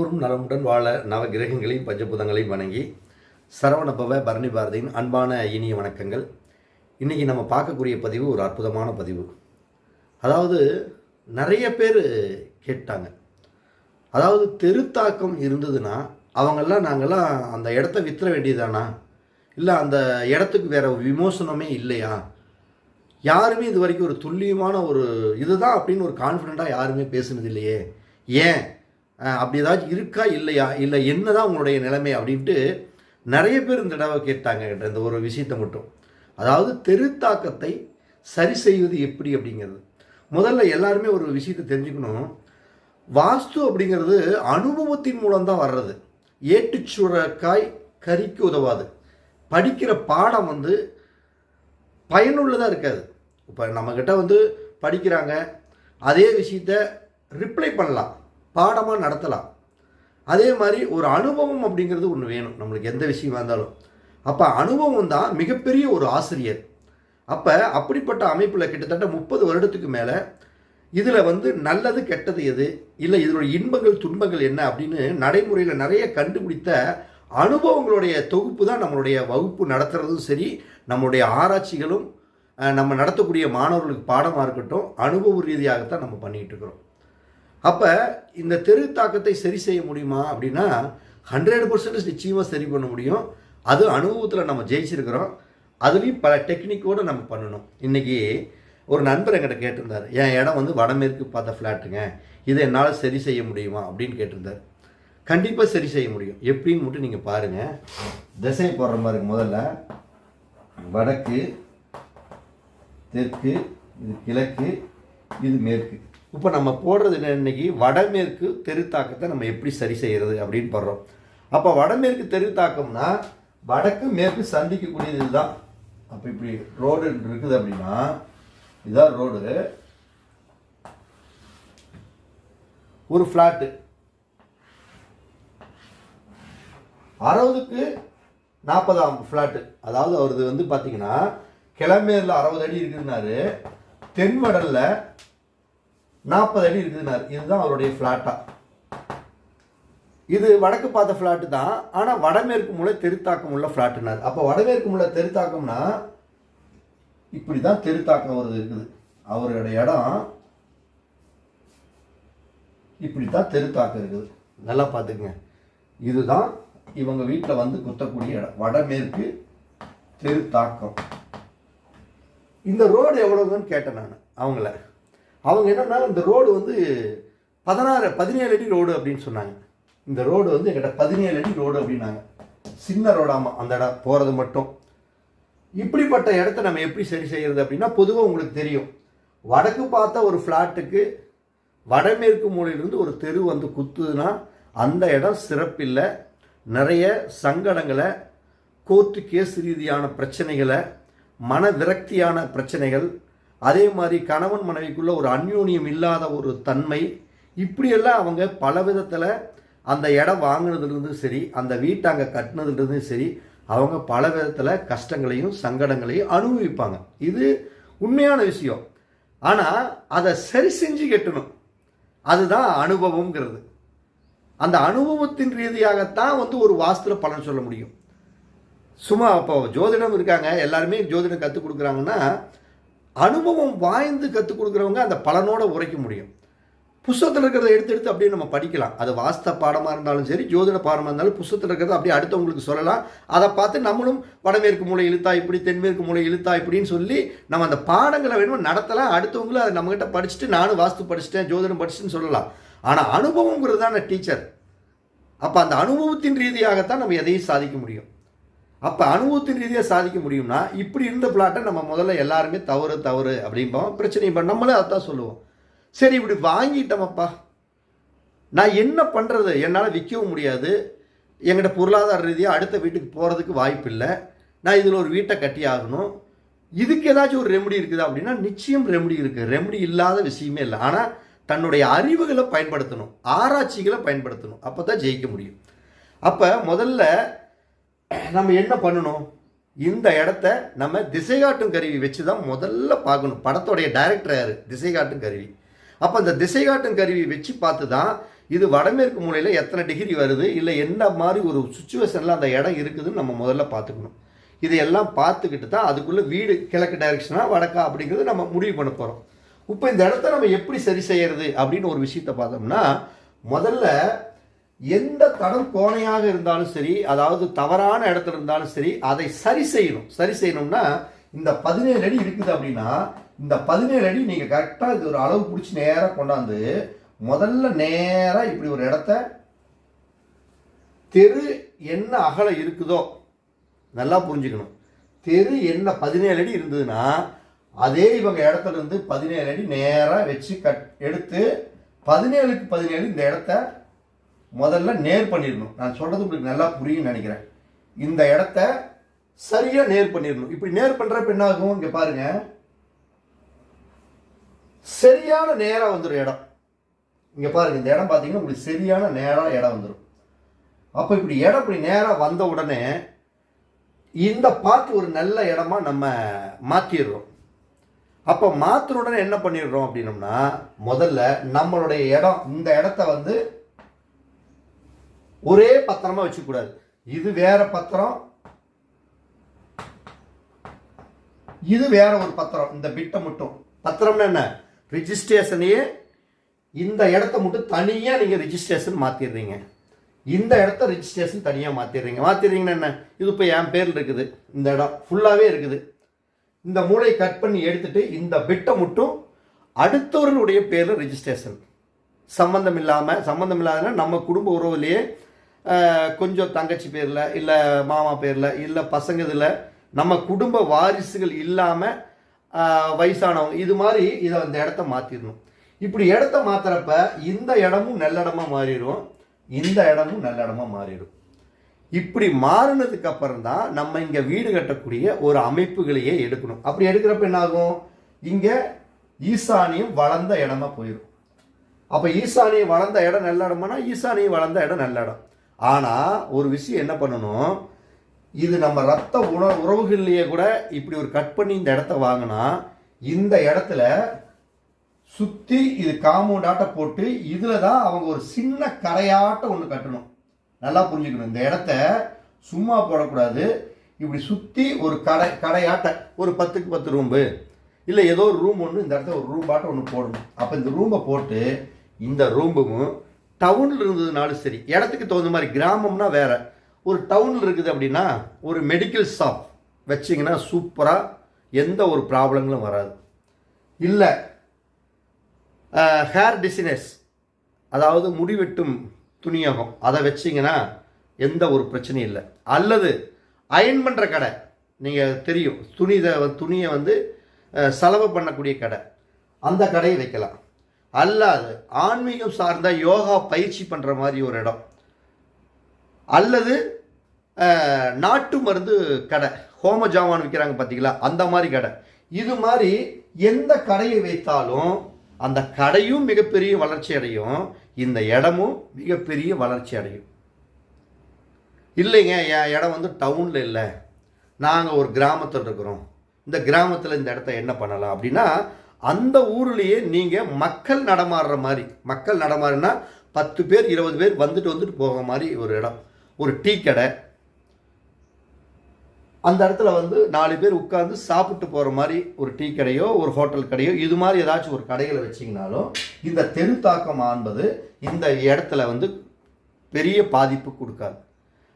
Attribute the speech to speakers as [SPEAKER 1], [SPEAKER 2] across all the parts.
[SPEAKER 1] எல்லோரும் நலமுடன் வாழ நவகிரகங்களையும் பஞ்சபூதங்களையும் வணங்கி சரவணபவ பரணி பாரதியின் அன்பான இனிய வணக்கங்கள். இன்றைக்கி நம்ம பார்க்கக்கூடிய பதிவு ஒரு அற்புதமான பதிவு. அதாவது நிறைய பேர் கேட்டாங்க, அதாவது தெருத்தாக்கம் இருந்ததுன்னா அவங்கெல்லாம் நாங்கள்லாம் அந்த இடத்த வித்துற வேண்டியதானா, இல்லை அந்த இடத்துக்கு வேறு விமோசனமே இல்லையா, யாருமே இது வரைக்கும் ஒரு துல்லியமான ஒரு இதுதான் அப்படின்னு ஒரு கான்ஃபிடெண்ட்டாக யாருமே பேசுனது இல்லையே, ஏன் அப்படி ஏதாச்சும் இருக்கா இல்லையா, இல்லை என்ன தான் உங்களுடைய நிலைமை அப்படின்ட்டு நிறைய பேர் இந்த தடவை கேட்டாங்க இந்த ஒரு விஷயத்தை மட்டும். அதாவது தெருத்தாக்கத்தை சரி செய்வது எப்படி அப்படிங்கிறது. முதல்ல எல்லாருமே ஒரு விஷயத்தை தெரிஞ்சுக்கணும். வாஸ்து அப்படிங்கிறது அனுபவத்தின் மூலம்தான் வர்றது. ஏட்டுச்சுரக்காய் கறிக்கு உதவாது. படிக்கிற பாடம் பயனுள்ளதாக இருக்காது. இப்போ நம்மக்கிட்ட படிக்கிறாங்க, அதே விஷயத்த ரிப்ளை பண்ணலாம், பாடமாக நடத்தலாம். அதே மாதிரி ஒரு அனுபவம் அப்படிங்கிறது ஒன்று வேணும் நம்மளுக்கு, எந்த விஷயமா இருந்தாலும். அப்போ அனுபவம் தான் மிகப்பெரிய ஒரு ஆசிரியர். அப்போ அப்படிப்பட்ட அமைப்பில் கிட்டத்தட்ட 30 வருடத்துக்கு மேலே இதில் நல்லது கெட்டது எது, இல்லை இதனுடைய இன்பங்கள் துன்பங்கள் என்ன அப்படின்னு நடைமுறையில் நிறைய கண்டுபிடித்த அனுபவங்களுடைய தொகுப்பு தான் நம்மளுடைய வகுப்பு நடத்துகிறதும் சரி, நம்மளுடைய ஆராய்ச்சிகளும் நம்ம நடத்தக்கூடிய மாணவர்களுக்கு பாடமாக இருக்கட்டும், அனுபவ ரீதியாகத்தான் நம்ம பண்ணிகிட்டு இருக்கிறோம். அப்போ இந்த தெருத்தாக்கத்தை சரி செய்ய முடியுமா அப்படின்னா 100% நிச்சயமாக சரி பண்ண முடியும். அது அனுபவத்தில் நம்ம ஜெயிச்சிருக்கிறோம். அதுலேயும் பல டெக்னிக்கோடு நம்ம பண்ணணும். இன்றைக்கி ஒரு நண்பர் என்கிட்ட கேட்டிருந்தார், என் இடம் வடமேற்கு பார்த்த ஃப்ளாட்டுங்க, இதை என்னால் சரி செய்ய முடியுமா அப்படின்னு கேட்டிருந்தார். கண்டிப்பாக சரி செய்ய முடியும். எப்படின்னு மட்டும் நீங்கள் பாருங்கள். திசை போடுற மாதிரி முதல்ல வடக்கு, தெற்கு, இது கிழக்கு, இது மேற்கு. இப்போ நம்ம போடுறது இன்னைக்கு வடமேற்கு தெருத்தாக்கத்தை நம்ம எப்படி சரி செய்கிறது அப்படின்னு போடுறோம். அப்போ வடமேற்கு தெருத்தாக்கம்னா வடக்கு மேற்கு சந்திக்கக்கூடியது இதுதான். அப்போ இப்படி ரோடு இருக்குது அப்படின்னா இதுதான் ரோடு, ஒரு ஃப்ளாட்டு 60க்கு 40 ஃப்ளாட்டு. அதாவது அவரது பார்த்தீங்கன்னா கிளமேரில் 60 அடி இருக்குதுனாரு, தென்வடலில் 40 அடி இருக்குதுனாரு. இதுதான் அவருடைய ஃப்ளாட்டா. இது வடக்கு பார்த்த ஃப்ளாட்டு தான், ஆனால் வடமேற்கு மூலை தெருத்தாக்கம் உள்ள ஃப்ளாட்டுனார். அப்போ வடமேற்கு மூலை தெருத்தாக்கம்னா இப்படி தான் தெருத்தாக்கம் வருது இருக்குது. அவருடைய இடம் இப்படி தான் தெருத்தாக்கம் இருக்குது. நல்லா பார்த்துக்குங்க. இதுதான் இவங்க வீட்டில் குத்தக்கூடிய இடம், வடமேற்கு தெருத்தாக்கம். இந்த ரோடு எவ்வளவுன்னு கேட்டேன் நான் அவங்கள. அவங்க என்னன்னா இந்த ரோடு 17 அடி ரோடு அப்படின்னு சொன்னாங்க. இந்த ரோடு எங்கிட்ட 17 அடி ரோடு அப்படின்னாங்க. சின்ன ரோடாமா அந்த இடம் போகிறது மட்டும். இப்படிப்பட்ட இடத்த நம்ம எப்படி சரி செய்கிறது அப்படின்னா, பொதுவாக உங்களுக்கு தெரியும், வடக்கு பார்த்த ஒரு ஃப்ளாட்டுக்கு வடமேற்கு மூலையிலிருந்து ஒரு தெரு குத்துதுன்னா அந்த இடம் சிறப்பில்லை. நிறைய சங்கடங்களை, கோர்ட்டு கேஸ் ரீதியான பிரச்சனைகளை, மன விரக்தியான பிரச்சனைகள், அதே மாதிரி கணவன் மனைவிக்குள்ள ஒரு அந்யோன்யம் இல்லாத ஒரு தன்மை, இப்படியெல்லாம் அவங்க பல விதத்தில் அந்த இடம் வாங்கினதுலேருந்து சரி, அந்த வீட்டை அங்கே கட்டினதுலேருந்து சரி, அவங்க பல விதத்தில் கஷ்டங்களையும் சங்கடங்களையும் அனுபவிப்பாங்க. இது உண்மையான விஷயம். ஆனால் அதை சரி செஞ்சு கட்டணும். அதுதான் அனுபவங்கிறது. அந்த அனுபவத்தின் ரீதியாகத்தான் ஒரு வாஸ்துல பலன் சொல்ல முடியும். சும்மா இப்போ ஜோதிடம் இருக்காங்க, எல்லாருமே ஜோதிடம் கற்றுக் கொடுக்குறாங்கன்னா அனுபவம் வாய்ந்து கற்றுக் கொடுக்குறவங்க அந்த பலனோடு உரைக்க முடியும். புஸ்தகத்தில் இருக்கிறத எடுத்து அப்படியே நம்ம படிக்கலாம். அது வாஸ்த பாடமாக இருந்தாலும் சரி, ஜோதிட பாடமாக இருந்தாலும் புஸ்தகத்தில் இருக்கிறத அப்படியே அடுத்தவங்களுக்கு சொல்லலாம். அதை பார்த்து நம்மளும் வடமேற்கு மூலை இழுத்தா இப்படி, தென்மேற்கு மூலை இழுத்தா இப்படின்னு சொல்லி நம்ம அந்த பாடங்களை வேணும் நடத்தலாம். அடுத்தவங்களும் அதை நம்மகிட்ட படிச்சுட்டு நானும் வாஸ்து படிச்சுட்டேன், ஜோதிடம் படிச்சுட்டுன்னு சொல்லலாம். ஆனால் அனுபவங்கிறது தான் டீச்சர். அப்போ அந்த அனுபவத்தின் ரீதியாகத்தான் நம்ம எதையும் சாதிக்க முடியும். அப்போ அனுபவத்தின் ரீதியாக சாதிக்க முடியும்னா இப்படி இருந்த பிளாட்டை நம்ம முதல்ல எல்லாருமே தவறு அப்படிம்போம், பிரச்சனை நம்மளே அதான் சொல்லுவோம். சரி, இப்படி வாங்கிட்டோமப்பா, நான் என்ன பண்ணுறது, என்னால் விற்கவும் முடியாது, எங்கிட்ட பொருளாதார ரீதியாக அடுத்த வீட்டுக்கு போகிறதுக்கு வாய்ப்பு இல்லை, நான் இதில் ஒரு வீட்டை கட்டி ஆகணும், இதுக்கு ஏதாச்சும் ஒரு ரெமெடி இருக்குதா அப்படின்னா நிச்சயம் ரெமெடி இருக்குது. ரெமெடி இல்லாத விஷயமே இல்லை. ஆனால் தன்னுடைய அறிவுகளை பயன்படுத்தணும், ஆராய்ச்சிகளை பயன்படுத்தணும், அப்போ தான் ஜெயிக்க முடியும். அப்போ முதல்ல நம்ம என்ன பண்ணணும், இந்த இடத்த நம்ம திசை காட்டும் கருவி வச்சு தான் முதல்ல பார்க்கணும். படத்தோடைய டைரக்டர் யார், திசை காட்டும் கருவி. அப்போ அந்த திசை காட்டும் கருவி வச்சு பார்த்து தான் இது வடமேற்கு மூலையில் எத்தனை டிகிரி வருது, இல்லை என்ன மாதிரி ஒரு சுச்சுவேஷனில் அந்த இடம் இருக்குதுன்னு நம்ம முதல்ல பார்த்துக்கணும். இதையெல்லாம் பார்த்துக்கிட்டு தான் அதுக்குள்ளே வீடு கிழக்கு டைரக்ஷனாக வடக்கா அப்படிங்கிறது நம்ம முடிவு பண்ண போகிறோம். இப்போ இந்த இடத்த நம்ம எப்படி சரி செய்யறது அப்படின்னு ஒரு விஷயத்தை பார்த்தோம்னா, முதல்ல எந்த தடம் கோணையாக இருந்தாலும் சரி, அதாவது தவறான இடத்துல இருந்தாலும் சரி, அதை சரி செய்யணும். சரி செய்யணும்னா இந்த 17 அடி இருக்குது அப்படின்னா இந்த 17 அடி நீங்கள் கரெக்டாக இது ஒரு அளவு பிடிச்சி நேராக கொண்டாந்து முதல்ல நேராக இப்படி ஒரு இடத்த தெரு என்ன அகலம் இருக்குதோ நல்லா புரிஞ்சுக்கணும். தெரு என்ன 17 அடி இருந்ததுன்னா அதே இவங்க இடத்துல இருந்து 17 அடி நேராக வச்சு எடுத்து 17க்கு 17 இந்த இடத்த முதல்ல நேர் பண்ணிடணும். நான் சொல்றது உங்களுக்கு நல்லா புரியும் நினைக்கிறேன். இந்த இடத்த சரியா நேர் பண்ணிடணும். இப்படி நேர் பண்றப்ப என்ன ஆகும், இங்க பாருங்க, சரியான நேரா வந்துடும் இடம். இங்க பாருங்க, இந்த இடம் பார்த்தீங்கன்னா உங்களுக்கு சரியான நேரா இடம் வந்துடும். அப்ப இப்படி இடம் இப்படி நேரா வந்த உடனே இந்த பார்ட் ஒரு நல்ல இடமா நம்ம மாத்திடுறோம். அப்போ மாத்தின உடனே என்ன பண்ணிடுறோம் அப்படின்னோம்னா, முதல்ல நம்மளுடைய இடம், இந்த இடத்த வந்து ஒரே பத்திரமா வச்சுக்கூடாது. இது வேற பத்திரம், இது வேற ஒரு பத்திரம். இந்த பிட்டை மட்டும் பத்திரம்னா என்ன, ரிஜிஸ்ட்ரேஷனையே இந்த இடத்த மட்டும் தனியா நீங்க ரிஜிஸ்ட்ரேஷன் மாத்திடுறீங்க. இந்த இடத்த ரிஜிஸ்ட்ரேஷன் தனியா மாத்திடுறீங்கன்னா என்ன, இது இப்போ என் பேர்ல இருக்குது, இந்த இடம் ஃபுல்லாவே இருக்குது. இந்த மூளையை கட் பண்ணி எடுத்துட்டு இந்த பிட்டை மட்டும் அடுத்தவர்களுடைய பேரில் ரிஜிஸ்ட்ரேஷன். சம்மந்தம் இல்லாதனா நம்ம குடும்ப உறவுலேயே கொஞ்சம் தங்கச்சி பேரில், இல்லை மாமா பேரில், இல்லை பசங்க இதில், நம்ம குடும்ப வாரிசுகள் இல்லாமல் வயசானவங்க, இது மாதிரி இதை அந்த இடத்த மாற்றிடணும். இப்படி இடத்த மாற்றுறப்ப இந்த இடமும் நல்லிடமாக மாறிடும், இந்த இடமும் நல்லிடமாக மாறிடும். இப்படி மாறினதுக்கு அப்புறம் தான் நம்ம இங்க வீடு கட்டக்கூடிய ஒரு அமைப்புகளையே எடுக்கணும். அப்படி எடுக்கிறப்ப என்ன ஆகும், இங்க ஈசானியம் வளர்ந்த இடமா போயிடும். அப்ப ஈசானியம் வளர்ந்த இடம் நல்ல இடமானா ஈசானியம் வளர்ந்த இடம் நல்ல இடம். ஆனா ஒரு விஷயம் என்ன பண்ணணும், இது நம்ம ரத்த உறவுகள்லயே கூட இப்படி ஒரு கட் பண்ணி இந்த இடத்த வாங்கினா இந்த இடத்துல சுத்தி இது காம்பவுண்டாட்ட போட்டு இதுல தான் அவங்க ஒரு சின்ன கரையாட்டம் ஒன்று கட்டணும். நல்லா புரிஞ்சுக்கணும். இந்த இடத்த சும்மா போடக்கூடாது. இப்படி சுற்றி ஒரு கடையாட்ட ஒரு 10க்கு 10 ரூம்பு, இல்லை ஏதோ ஒரு ரூம் ஒன்று இந்த இடத்துல ஒரு ரூம் பாட்டை ஒன்று போடணும். அப்போ இந்த ரூமை போட்டு இந்த ரூமும் டவுனில் இருந்ததுனாலும் சரி, இடத்துக்கு தகுந்த மாதிரி, கிராமம்னா வேற, ஒரு டவுனில் இருக்குது அப்படின்னா ஒரு மெடிக்கல் ஷாப் வச்சிங்கன்னா சூப்பராக எந்த ஒரு ப்ராப்ளங்களும் வராது. இல்லை ஹேர் டிசைனர்ஸ், அதாவது முடிவெட்டும் துணியகம், அதை வச்சிங்கன்னா எந்த ஒரு பிரச்சனையும் இல்லை. அல்லது அயன் பண்ணுற கடை, நீங்கள் தெரியும், துணியை வந்து செலவு பண்ணக்கூடிய கடை, அந்த கடையை வைக்கலாம். அல்லாது ஆன்மீகம் சார்ந்த யோகா பயிற்சி பண்ணுற மாதிரி ஒரு இடம், அல்லது நாட்டு மருந்து கடை, ஹோம ஜாமான் விற்கிறாங்க பார்த்தீங்களா, அந்த மாதிரி கடை. இது மாதிரி எந்த கடையை வைத்தாலும் அந்த கடையும் மிகப்பெரிய வளர்ச்சி அடையும், இந்த இடமும் மிகப்பெரிய வளர்ச்சி அடையும். இல்லைங்க, என் இடம் வந்து டவுனில் இல்லை, நாங்கள் ஒரு கிராமத்தில் இருக்கிறோம், இந்த கிராமத்தில் இந்த இடத்த என்ன பண்ணலாம் அப்படின்னா, அந்த ஊர்லேயே நீங்கள் மக்கள் நடமாடுற மாதிரி, மக்கள் நடமாறுனா 10 பேர் 20 பேர் வந்துட்டு போகிற மாதிரி ஒரு இடம், ஒரு டீ கடை, அந்த இடத்துல வந்து 4 பேர் உட்கார்ந்து சாப்பிட்டு போகிற மாதிரி ஒரு டீ கடையோ ஒரு ஹோட்டல் கடையோ, இது மாதிரி ஏதாச்சும் ஒரு கடைகளை வச்சிங்கனாலும் இந்த தெரு தாக்கம் என்பது இந்த இடத்துல வந்து பெரிய பாதிப்பு கொடுக்காது.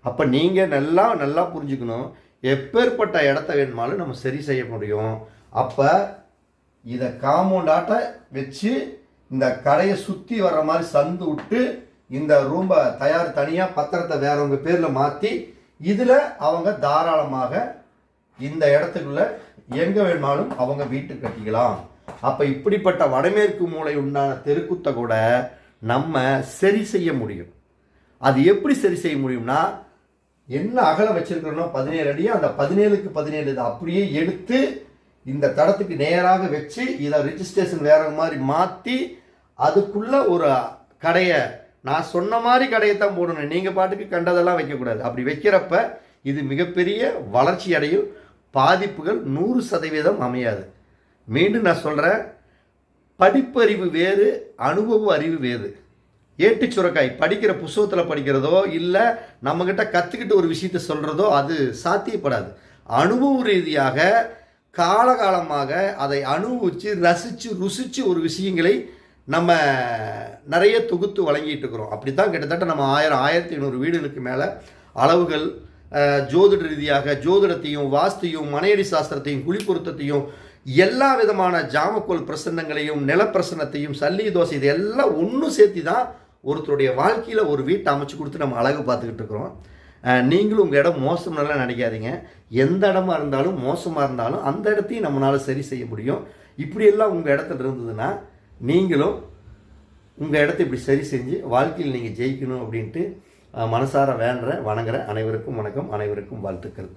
[SPEAKER 1] அப்போ நீங்கள் நல்லா புரிஞ்சுக்கணும், எப்பேற்பட்ட இடத்த வேணுமாலும் நம்ம சரி செய்ய முடியும். அப்போ இதை காம்பவுண்டாட்ட வச்சு இந்த கடையை சுற்றி வர்ற மாதிரி சந்து விட்டு இந்த ரூம்பை தனியாக பத்திரத்தை வேறவங்க பேரில் மாற்றி இதில் அவங்க தாராளமாக இந்த இடத்துக்குள்ள எங்கே வேணுமாலும் அவங்க வீட்டு கட்டிக்கலாம். அப்போ இப்படிப்பட்ட வடமேற்கு மூலை உண்டான தெருக்குத்தை கூட நம்ம சரி செய்ய முடியும். அது எப்படி சரி செய்ய முடியும்னா, என்ன அகலம் வச்சிருக்கிறோம் 17 அடியும், அந்த 17க்கு 17 இதை அப்படியே எடுத்து இந்த தடத்துக்கு நேராக வச்சு இதை ரிஜிஸ்ட்ரேஷன் வேற மாதிரி மாற்றி அதுக்குள்ள ஒரு கடையை, நான் சொன்ன மாதிரி கடையை தான் போடணும், நீங்கள் பாட்டுக்கு கண்டதெல்லாம் வைக்கக்கூடாது. அப்படி வைக்கிறப்ப இது மிகப்பெரிய வளர்ச்சி அடையும், பாதிப்புகள் 100% அமையாது. மீண்டும் நான் சொல்கிறேன், படிப்பறிவு வேறு, அனுபவ அறிவு வேறு. ஏட்டு சுரக்காய் படிக்கிற புஸ்தகத்தில் படிக்கிறதோ இல்லை நம்மக்கிட்ட கற்றுக்கிட்டு ஒரு விஷயத்தை சொல்கிறதோ அது சாத்தியப்படாது. அனுபவ ரீதியாக காலகாலமாக அதை அனுபவித்து ரசித்து ருசித்து ஒரு விஷயங்களை நம்ம நிறைய தொகுத்து வழங்கிட்டு இருக்கிறோம். அப்படி தான் கிட்டத்தட்ட நம்ம 1500 வீடுகளுக்கு மேலே அளவுகள், ஜோதிட ரீதியாக ஜோதிடத்தையும் வாஸ்தையும் மனையடி சாஸ்திரத்தையும் குழி பொருத்தத்தையும் எல்லா விதமான ஜாமக்கோல் பிரசன்னங்களையும் நிலப்பிரசன்னத்தையும் சல்லி தோசை இது எல்லாம் ஒன்றும் சேர்த்து தான் ஒருத்தருடைய வாழ்க்கையில் ஒரு வீட்டை அமைச்சு கொடுத்து நம்ம அழகு பார்த்துக்கிட்டு இருக்கிறோம். நீங்களும் உங்கள் இடம் மோசம்னாலாம் நினைக்காதீங்க. எந்த இடமா இருந்தாலும் மோசமாக இருந்தாலும் அந்த இடத்தையும் நம்மளால் சரி செய்ய முடியும். இப்படியெல்லாம் உங்கள் இடத்துல இருந்ததுன்னா நீங்களும் உங்கள் இடத்த இப்படி சரி செஞ்சு வாழ்க்கையில் நீங்கள் ஜெயிக்கணும் அப்படின்ட்டு மனசார வணங்குற அனைவருக்கும் வணக்கம், அனைவருக்கும் வாழ்த்துக்கள்.